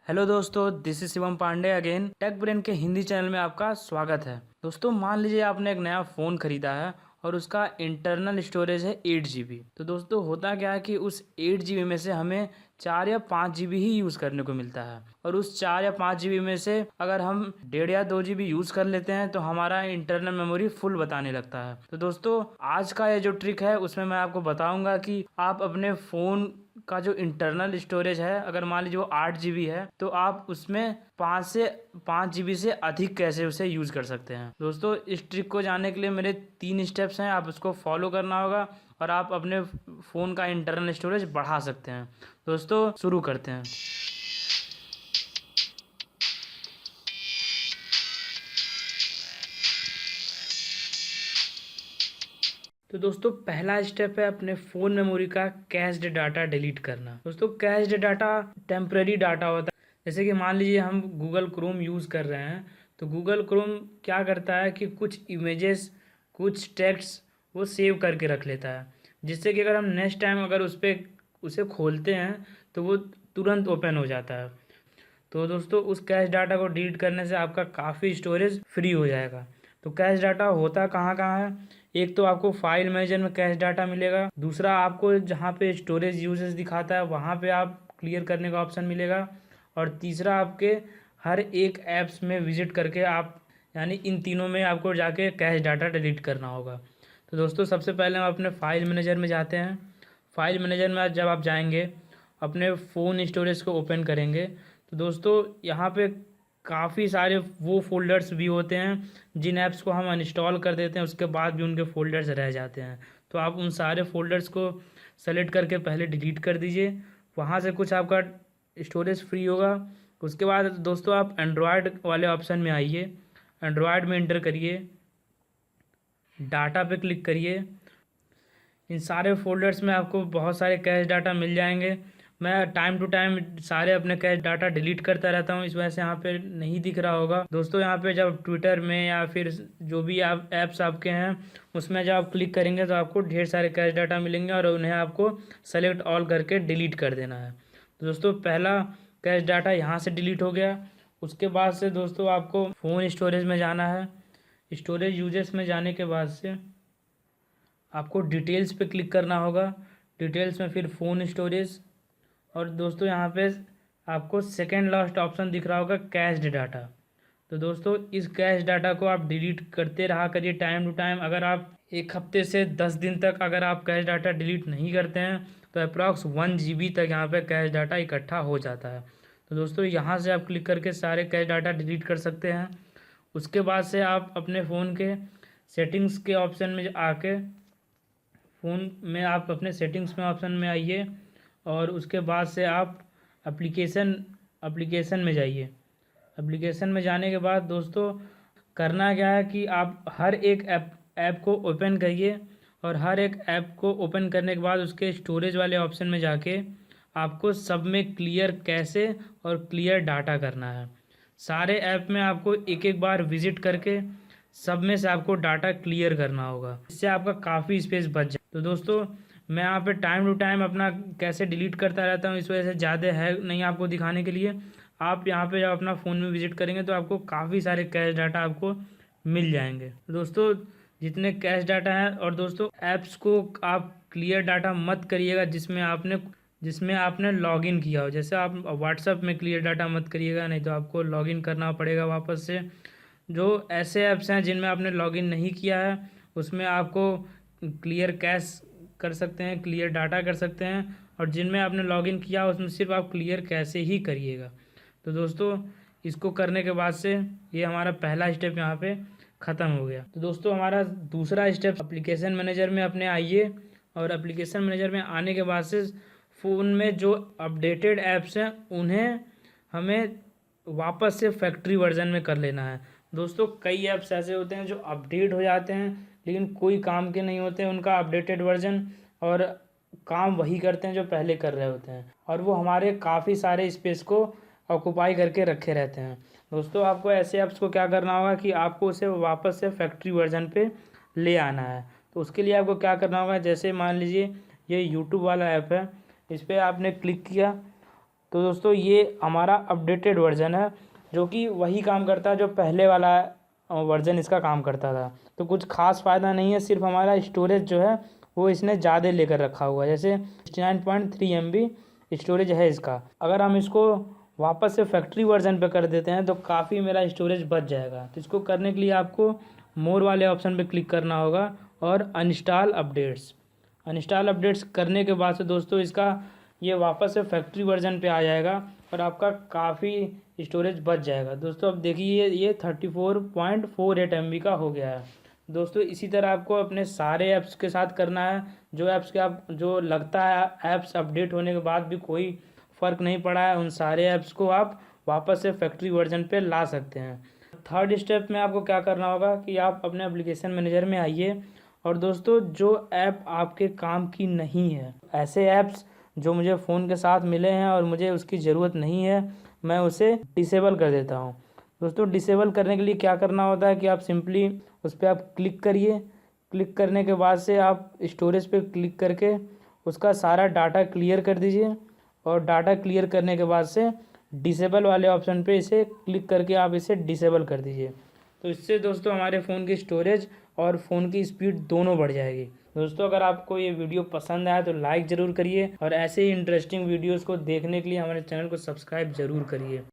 Hello दोस्तों, this is Shivam Pandey again. Tech Brain के Hindi channel में आपका स्वागत है। दोस्तों, मान लीजिए आपने एक नया फ़ोन खरीदा है और उसका इंटरनल स्टोरेज है 8 GB। तो दोस्तों, होता क्या है कि उस 8 GB में से हमें 4 या 5 GB ही यूज़ करने को मिलता है। और उस 4 या 5 GB में से अगर हम 1.5 या 2 GB यूज़ कर लेते हैं तो हमारा इंटरनल मेमोरी फुल बताने लगता है। तो दोस्तों, आज का ये जो ट्रिक है उसमें मैं आपको बताऊंगा कि आप अपने फ़ोन का जो इंटरनल स्टोरेज है, अगर मान लीजिए वो 8 GB है, तो आप उसमें 5 GB से अधिक कैसे उसे यूज़ कर सकते हैं। दोस्तों, इस ट्रिक को जानने के लिए मेरे 3 स्टेप्स हैं, आप उसको फॉलो करना होगा और आप अपने फ़ोन का इंटरनल स्टोरेज बढ़ा सकते हैं। दोस्तों, शुरू करते हैं। तो दोस्तों, पहला स्टेप है अपने फ़ोन मेमोरी का कैश्ड डाटा डिलीट करना। दोस्तों, कैश्ड डाटा टेम्परेरी डाटा होता है। जैसे कि मान लीजिए हम गूगल क्रोम यूज़ कर रहे हैं, तो गूगल क्रोम क्या करता है कि कुछ इमेजेस, कुछ टेक्स्ट वो सेव करके रख लेता है, जिससे कि अगर हम नेक्स्ट टाइम अगर उसे खोलते हैं तो वो तुरंत ओपन हो जाता है। तो दोस्तों, उस कैश डाटा को डिलीट करने से आपका काफ़ी स्टोरेज फ्री हो जाएगा। तो कैश डाटा होता कहाँ कहाँ है? एक तो आपको फाइल मैनेजर में कैश डाटा मिलेगा, दूसरा आपको जहाँ पे स्टोरेज यूजेस दिखाता है वहाँ पे आप क्लियर करने का ऑप्शन मिलेगा, और तीसरा आपके हर एक ऐप्स में विजिट करके आप, यानी इन तीनों में आपको जाके कैश डाटा डिलीट करना होगा। तो दोस्तों, सबसे पहले हम अपने फाइल मैनेजर में जाते हैं। फाइल मैनेजर में जब आप जाएंगे, अपने फ़ोन स्टोरेज को ओपन करेंगे, तो दोस्तों यहाँ पे काफ़ी सारे वो फ़ोल्डर्स भी होते हैं जिन ऐप्स को हम अनइंस्टॉल कर देते हैं, उसके बाद भी उनके फ़ोल्डर्स रह जाते हैं। तो आप उन सारे फ़ोल्डर्स को सेलेक्ट करके पहले डिलीट कर दीजिए, वहाँ से कुछ आपका स्टोरेज फ्री होगा। उसके बाद दोस्तों, आप एंड्रॉयड वाले ऑप्शन में आइए, एंड्रॉयड में इंटर करिए, डाटा पे क्लिक करिए। इन सारे फोल्डर्स में आपको बहुत सारे कैश डाटा मिल जाएंगे। मैं टाइम टू टाइम सारे अपने कैश डाटा डिलीट करता रहता हूँ, इस वजह से यहाँ पे नहीं दिख रहा होगा। दोस्तों, यहाँ पे जब ट्विटर में या फिर जो भी आप ऐप्स आपके हैं उसमें जब आप क्लिक करेंगे तो आपको ढेर सारे कैश डाटा मिलेंगे और उन्हें आपको सेलेक्ट ऑल करके डिलीट कर देना है। तो दोस्तों, पहला कैश डाटा यहाँ से डिलीट हो गया। उसके बाद से दोस्तों, आपको फ़ोन स्टोरेज में जाना है। स्टोरेज यूजेस में जाने के बाद से आपको डिटेल्स पे क्लिक करना होगा। डिटेल्स में फिर फ़ोन स्टोरेज, और दोस्तों यहाँ पे आपको सेकेंड लास्ट ऑप्शन दिख रहा होगा कैश्ड डाटा। तो दोस्तों, इस कैश डाटा को आप डिलीट करते रहा करिए टाइम टू टाइम। अगर आप 1 हफ्ते से 10 दिन तक अगर आप कैश डाटा डिलीट नहीं करते हैं तो अप्रॉक्स 1 GB तक यहाँ पे कैश डाटा इकट्ठा हो जाता है। तो दोस्तों, यहाँ से आप क्लिक करके सारे कैश डाटा डिलीट कर सकते हैं। उसके बाद से आप अपने फ़ोन के सेटिंग्स के ऑप्शन में आके, फ़ोन में आप अपने सेटिंग्स में ऑप्शन में आइए, और उसके बाद से आप एप्लीकेशन में जाइए। एप्लीकेशन में जाने के बाद दोस्तों, करना क्या है कि आप हर एक ऐप को ओपन करिए, और हर एक ऐप को ओपन करने के बाद उसके स्टोरेज वाले ऑप्शन में जाके आपको सब में क्लियर कैशे और क्लियर डाटा करना है। सारे ऐप में आपको एक एक बार विजिट करके सब में से आपको डाटा क्लियर करना होगा, इससे आपका काफ़ी स्पेस बच जाए। तो दोस्तों, मैं यहाँ पे टाइम टू टाइम अपना कैसे डिलीट करता रहता हूँ, इस वजह से ज़्यादा है नहीं आपको दिखाने के लिए। आप यहाँ पे जब अपना फ़ोन में विजिट करेंगे तो आपको काफ़ी सारे कैश डाटा आपको मिल जाएंगे। तो दोस्तों, जितने कैश डाटा हैं, और दोस्तों ऐप्स को आप क्लियर डाटा मत करिएगा जिसमें आपने लॉगिन किया हो। जैसे आप व्हाट्सएप में क्लियर डाटा मत करिएगा, नहीं तो आपको लॉगिन करना पड़ेगा वापस से। जो ऐसे ऐप्स हैं जिनमें आपने लॉगिन नहीं किया है उसमें आपको क्लियर कैश कर सकते हैं, क्लियर डाटा कर सकते हैं, और जिनमें आपने लॉगिन किया उसमें सिर्फ आप क्लियर कैसे ही करिएगा। तो दोस्तों, इसको करने के बाद से ये हमारा पहला स्टेप यहाँ पे ख़त्म हो गया। तो दोस्तों, हमारा दूसरा स्टेप, एप्लीकेशन मैनेजर में अपने आइए, और एप्लीकेशन मैनेजर में आने के बाद से फ़ोन में जो अपडेटेड ऐप्स हैं उन्हें हमें वापस से फैक्ट्री वर्जन में कर लेना है। दोस्तों, कई ऐप्स ऐसे होते हैं जो अपडेट हो जाते हैं लेकिन कोई काम के नहीं होते हैं उनका अपडेटेड वर्जन, और काम वही करते हैं जो पहले कर रहे होते हैं, और वो हमारे काफ़ी सारे स्पेस को ऑक्यूपाई करके रखे रहते हैं। दोस्तों, आपको ऐसे ऐप्स को क्या करना होगा कि आपको उसे वापस से फैक्ट्री वर्जन पे ले आना है। तो उसके लिए आपको क्या करना होगा, जैसे मान लीजिए ये यूट्यूब वाला ऐप है, इस पर आपने क्लिक किया तो दोस्तों ये हमारा अपडेटेड वर्जन है, जो कि वही काम करता है जो पहले वाला वर्जन इसका काम करता था। तो कुछ खास फ़ायदा नहीं है, सिर्फ हमारा स्टोरेज जो है वो इसने ज़्यादा लेकर रखा हुआ है। जैसे 69.3 MB स्टोरेज है इसका। अगर हम इसको वापस से फैक्ट्री वर्जन पे कर देते हैं तो काफ़ी मेरा स्टोरेज बच जाएगा। तो इसको करने के लिए आपको मोर वाले ऑप्शन पे क्लिक करना होगा और अनइंस्टॉल अपडेट्स करने के बाद से दोस्तों इसका ये वापस से फैक्ट्री वर्जन पे आ जाएगा और आपका काफ़ी स्टोरेज बच जाएगा। दोस्तों अब देखिए ये 34.48 MB का हो गया है। दोस्तों इसी तरह आपको अपने सारे ऐप्स के साथ करना है। जो ऐप्स के आप जो लगता है ऐप्स अपडेट होने के बाद भी कोई फ़र्क नहीं पड़ा है, उन सारे ऐप्स को आप वापस से फैक्ट्री वर्जन पे ला सकते हैं। थर्ड स्टेप में आपको क्या करना होगा कि आप अपने एप्लीकेशन मैनेजर में आइए और दोस्तों जो ऐप आपके काम की नहीं है, ऐसे ऐप्स जो मुझे फ़ोन के साथ मिले हैं और मुझे उसकी ज़रूरत नहीं है, मैं उसे डिसेबल कर देता हूँ। दोस्तों डिसेबल करने के लिए क्या करना होता है कि आप सिंपली उस पर आप क्लिक करिए। क्लिक करने के बाद से आप स्टोरेज पे क्लिक करके उसका सारा डाटा क्लियर कर दीजिए और डाटा क्लियर करने के बाद से डिसेबल वाले ऑप्शन पे इसे क्लिक करके आप इसे डिसेबल कर दीजिए। तो इससे दोस्तों हमारे फ़ोन की स्टोरेज और फ़ोन की स्पीड दोनों बढ़ जाएगी। दोस्तों अगर आपको ये वीडियो पसंद आया तो लाइक ज़रूर करिए और ऐसे ही इंटरेस्टिंग वीडियोस को देखने के लिए हमारे चैनल को सब्सक्राइब ज़रूर करिए।